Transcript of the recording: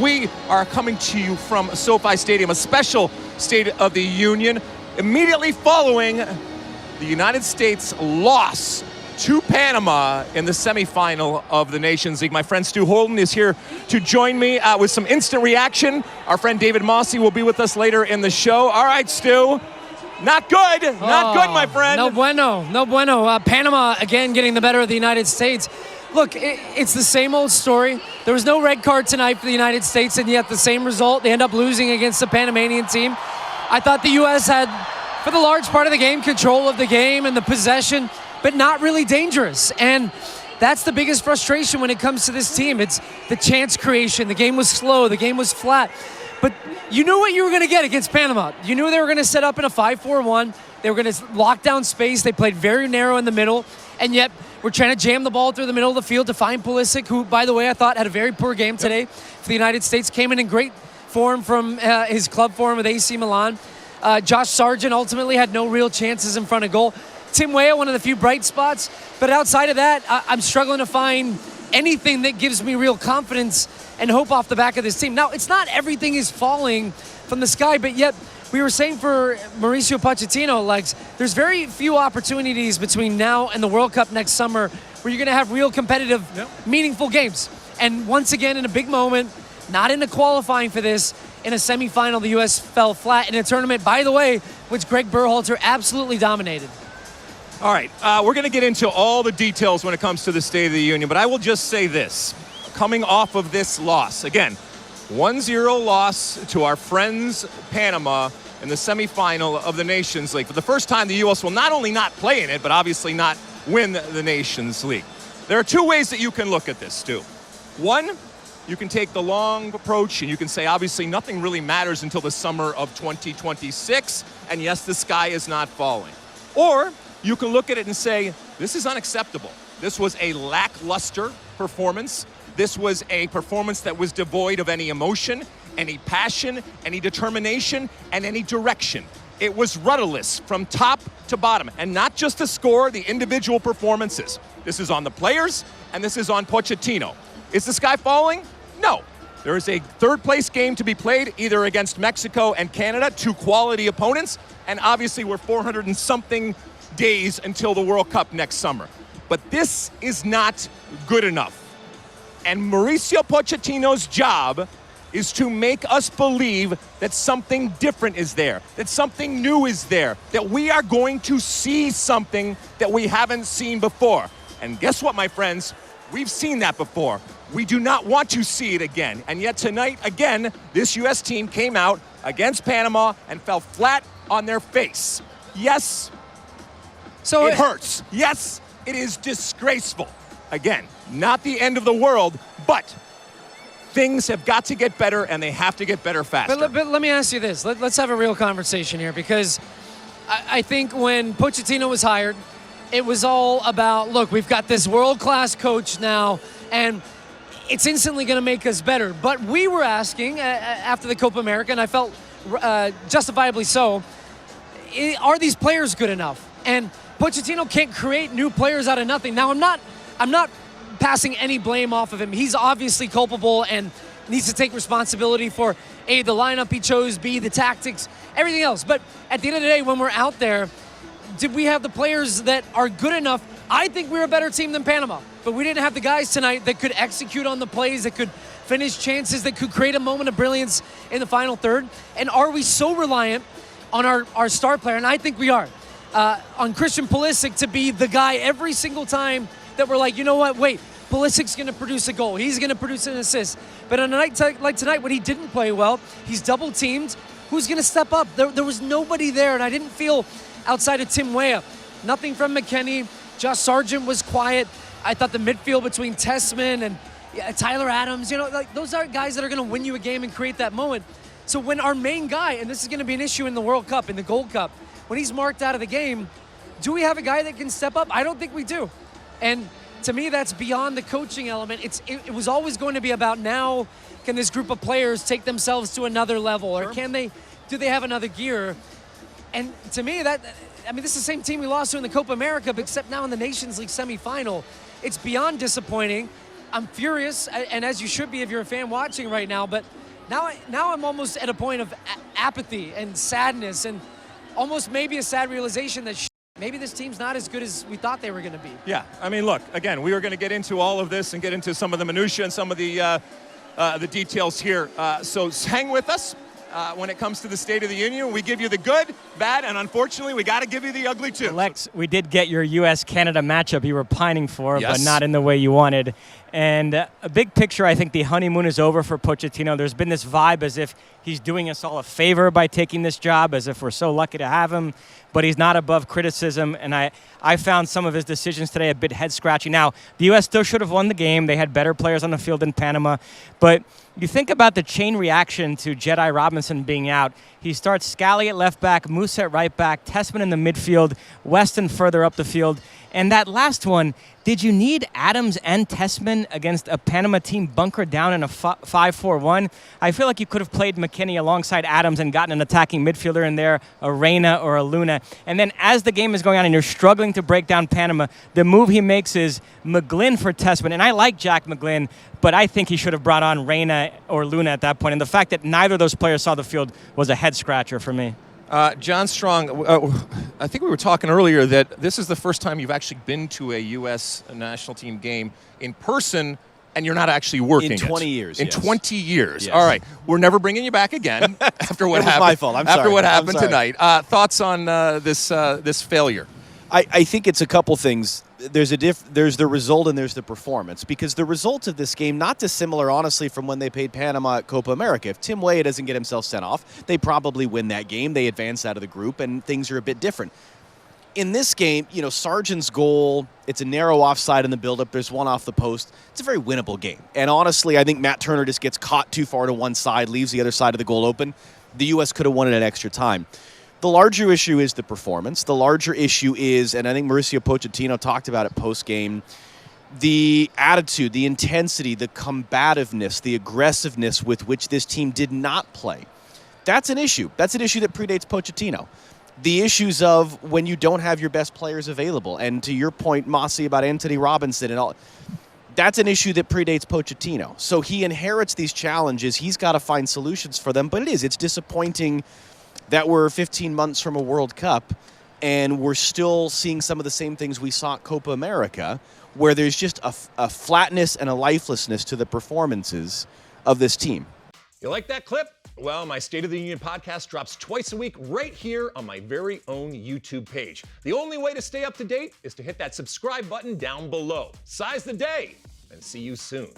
We are coming to you from SoFi Stadium, a special State of the Union, immediately following the United States loss to Panama in the semifinal of the Nations League. My friend Stu Holden is here to join me with some instant reaction. Our friend David Mosse will be with us later in the show. All right, Stu. Not good. Not good, my friend. No bueno. No bueno. Panama, again, getting the better of the United States. Look, it's the same old story. There was no red card tonight for the United States, and yet the same result. They end up losing against the Panamanian team. I thought the U.S. had, for the large part of the game, control of the game and the possession, but not really dangerous. And that's the biggest frustration when it comes to this team. It's the chance creation. The game was slow. The game was flat. But you knew what you were going to get against Panama. You knew they were going to set up in a 5-4-1. They were going to lock down space. They played very narrow in the middle, and yet we're trying to jam the ball through the middle of the field to find Pulisic, who, by the way, I thought had a very poor game today for the United States. Came in great form from his club form with AC Milan. Josh Sargent ultimately had no real chances in front of goal. Tim Weah, one of the few bright spots. But outside of that, I'm struggling to find anything that gives me real confidence and hope off the back of this team. Now, it's not everything is falling from the sky, but yet we were saying for Mauricio Pochettino, Lex, there's very few opportunities between now and the World Cup next summer where you're going to have real competitive, meaningful games. And once again, in a big moment, not in the qualifying for this, in a semifinal, the U.S. fell flat in a tournament, by the way, which Greg Berhalter absolutely dominated. All right, we're going to get into all the details when it comes to the State of the Union, but I will just say this. Coming off of this loss, again, 1-0 loss to our friends Panama in the semifinal of the Nations League. For the first time, the U.S. will not only not play in it, but obviously not win the Nations League. There are two ways that you can look at this, Stu. One, you can take the long approach and you can say, obviously, nothing really matters until the summer of 2026, and yes, the sky is not falling. Or you can look at it and say, this is unacceptable. This was a lackluster performance. This was a performance that was devoid of any emotion, any passion, any determination, and any direction. It was rudderless from top to bottom, and not just the score, the individual performances. This is on the players, and this is on Pochettino. Is the sky falling? No. There is a third-place game to be played, either against Mexico and Canada, two quality opponents, and obviously we're 400 and something days until the World Cup next summer. But this is not good enough. And Mauricio Pochettino's job is to make us believe that something different is there, that something new is there, that we are going to see something that we haven't seen before. And guess what, my friends? We've seen that before. We do not want to see it again. And yet tonight, again, this U.S. team came out against Panama and fell flat on their face. Yes, so it hurts. Yes, it is disgraceful. Again, not the end of the world, but things have got to get better, and they have to get better faster. But let me ask you this. Let's have a real conversation here, because I think when Pochettino was hired, it was all about, look, we've got this world-class coach now, and it's instantly going to make us better. But we were asking, after the Copa America, and I felt justifiably so, are these players good enough? And Pochettino can't create new players out of nothing. Now, I'm not passing any blame off of him. He's obviously culpable and needs to take responsibility for A, the lineup he chose, B, the tactics, everything else. But at the end of the day, when we're out there, did we have the players that are good enough? I think we're a better team than Panama, but we didn't have the guys tonight that could execute on the plays, that could finish chances, that could create a moment of brilliance in the final third. And are we so reliant on our star player? And I think we are. On Christian Pulisic to be the guy every single time that we're like, you know what, wait, Pulisic's going to produce a goal. He's going to produce an assist. But on a night like tonight, when he didn't play well, he's double-teamed. Who's going to step up? There was nobody there, and I didn't feel, outside of Tim Weah, nothing from McKennie. Josh Sargent was quiet. I thought the midfield between Tessman and Tyler Adams, like those are guys that are going to win you a game and create that moment. So when our main guy, and this is going to be an issue in the World Cup, in the Gold Cup, when he's marked out of the game, do we have a guy that can step up? I don't think we do. And to me, that's beyond the coaching element. It was always going to be about, now can this group of players take themselves to another level, or do they have another gear? And to me, this is the same team we lost to in the Copa America, but except now in the Nations League semifinal. It's beyond disappointing. I'm furious, and as you should be if you're a fan watching right now, but now I'm almost at a point of apathy and sadness and almost maybe a sad realization that maybe this team's not as good as we thought they were going to be. Yeah, I mean, look, again, we were going to get into all of this and get into some of the minutia and some of the details here. So hang with us. When it comes to the State of the Union, we give you the good, bad, and unfortunately, we got to give you the ugly too. Lex, we did get your U.S.-Canada matchup you were pining for, Yes. but not in the way you wanted. And a big picture, I think the honeymoon is over for Pochettino. There's been this vibe as if he's doing us all a favor by taking this job, as if we're so lucky to have him, but he's not above criticism. And I found some of his decisions today a bit head-scratching. Now, the U.S. still should have won the game. They had better players on the field than Panama. But you think about the chain reaction to Jedi Robinson being out. He starts Scally at left back, Moose at right back, Tessman in the midfield, Weston further up the field. And that last one, did you need Adams and Tessman against a Panama team bunkered down in a 5-4-1? I feel like you could have played McKinney alongside Adams and gotten an attacking midfielder in there, a Reyna or a Luna. And then as the game is going on and you're struggling to break down Panama, the move he makes is McGlynn for Tessman. And I like Jack McGlynn, but I think he should have brought on Reyna or Luna at that point. And the fact that neither of those players saw the field was a head-scratcher for me. John Strong, I think we were talking earlier that this is the first time you've actually been to a U.S. national team game in person, and you're not actually working in 20 it. years. In Yes. 20 years. Yes. All right, we're never bringing you back again after what It was happened. my fault. I'm after sorry. what I'm happened sorry. tonight. Thoughts on this failure? I think it's a couple things. There's the result and there's the performance, because the result of this game, not dissimilar, honestly, from when they played Panama at Copa America. If Tim Weah doesn't get himself sent off, they probably win that game. They advance out of the group, and things are a bit different. In this game, Sargent's goal, it's a narrow offside in the buildup. There's one off the post. It's a very winnable game. And honestly, I think Matt Turner just gets caught too far to one side, leaves the other side of the goal open. The U.S. could have won it at extra time. The larger issue is the performance. The larger issue is, and I think Mauricio Pochettino talked about it post-game, the attitude, the intensity, the combativeness, the aggressiveness with which this team did not play. That's an issue. That's an issue that predates Pochettino. The issues of when you don't have your best players available, and to your point, Mosse, about Anthony Robinson and all, that's an issue that predates Pochettino. So he inherits these challenges. He's got to find solutions for them, but it's disappointing that we're 15 months from a World Cup and we're still seeing some of the same things we saw at Copa America, where there's just a flatness and a lifelessness to the performances of this team. You like that clip? Well, my State of the Union podcast drops twice a week right here on my very own YouTube page. The only way to stay up to date is to hit that subscribe button down below. Size the day, and see you soon.